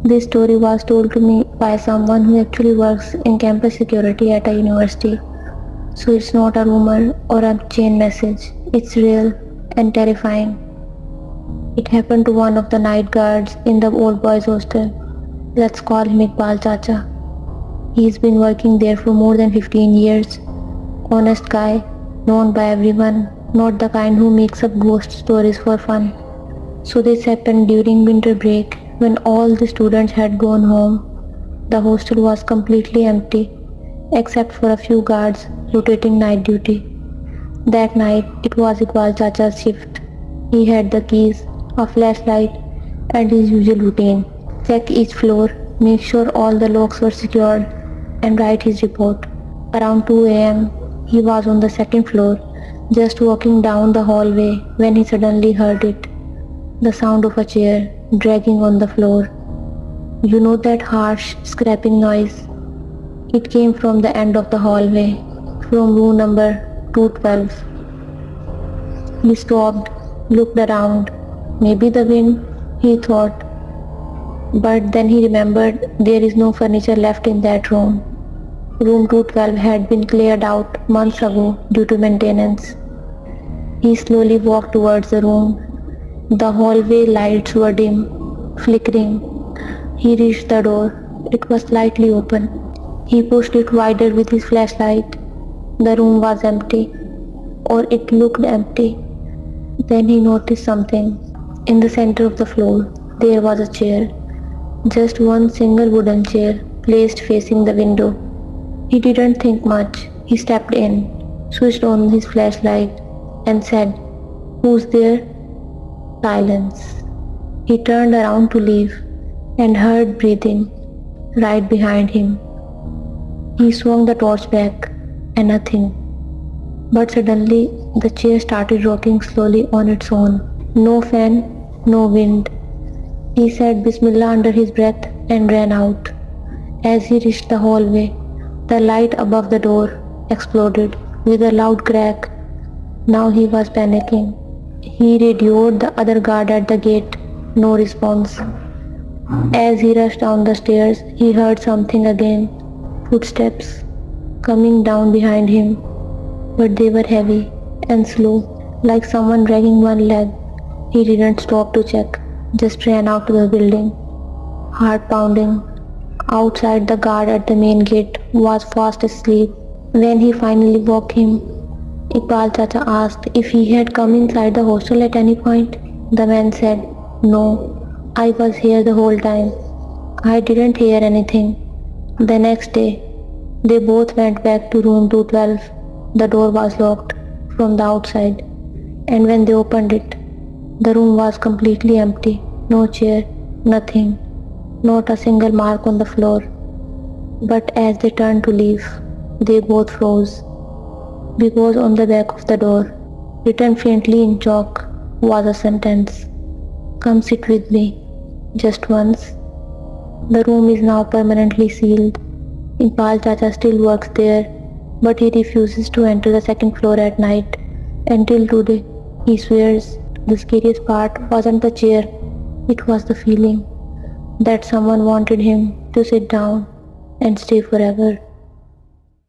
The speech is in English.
This story was told to me by someone who actually works in campus security at a university. So it's not a rumor or a chain message. It's real and terrifying. It happened to one of the night guards in the old boys hostel. Let's call him Iqbal Chacha. He's been working there for more than 15 years. Honest guy, known by everyone, not the kind who makes up ghost stories for fun. So this happened during winter break when all the students had gone home. The hostel was completely empty except for a few guards rotating night duty. That night it was Iqbal Chacha's shift. He had the keys, a flashlight and his usual routine. Check each floor, make sure all the locks were secured and write his report. Around 2 a.m. he was on the second floor, just walking down the hallway when he suddenly heard it. The sound of a chair dragging on the floor. You know that harsh scraping noise? It came from the end of the hallway, from room number 212. He stopped, looked around. Maybe the wind, he thought. But then he remembered there is no furniture left in that room. Room 212 had been cleared out months ago due to maintenance. He slowly walked towards the room. The hallway lights were dim, flickering. He reached the door. It was slightly open. He pushed it wider with his flashlight. The room was empty, or it looked empty. Then he noticed something. In the center of the floor, there was a chair. Just one single wooden chair placed facing the window. He didn't think much. He stepped in, switched on his flashlight and said, "Who's there?" Silence. He turned around to leave and heard breathing right behind him. He swung the torch back and nothing. But suddenly the chair started rocking slowly on its own. No fan, no wind. He said Bismillah under his breath and ran out. As he reached the hallway, the light above the door exploded with a loud crack. Now he was panicking. He radioed the other guard at the gate. No response. As he rushed down the stairs, he heard something again. Footsteps coming down behind him. But they were heavy and slow, like someone dragging one leg. He didn't stop to check, just ran out to the building. Heart pounding. Outside, the guard at the main gate was fast asleep. When he finally woke him, Iqbal Chacha asked if he had come inside the hostel at any point. The man said, "No, I was here the whole time. I didn't hear anything." The next day, they both went back to room 212. The door was locked from the outside, and when they opened it, the room was completely empty. No chair, nothing, not a single mark on the floor. But as they turned to leave, they both froze, because on the back of the door, written faintly in chalk, was a sentence. "Come sit with me, just once." The room is now permanently sealed. Iqbal Chacha still works there, but he refuses to enter the second floor at night. Until today, he swears the scariest part wasn't the chair, it was the feeling that someone wanted him to sit down and stay forever.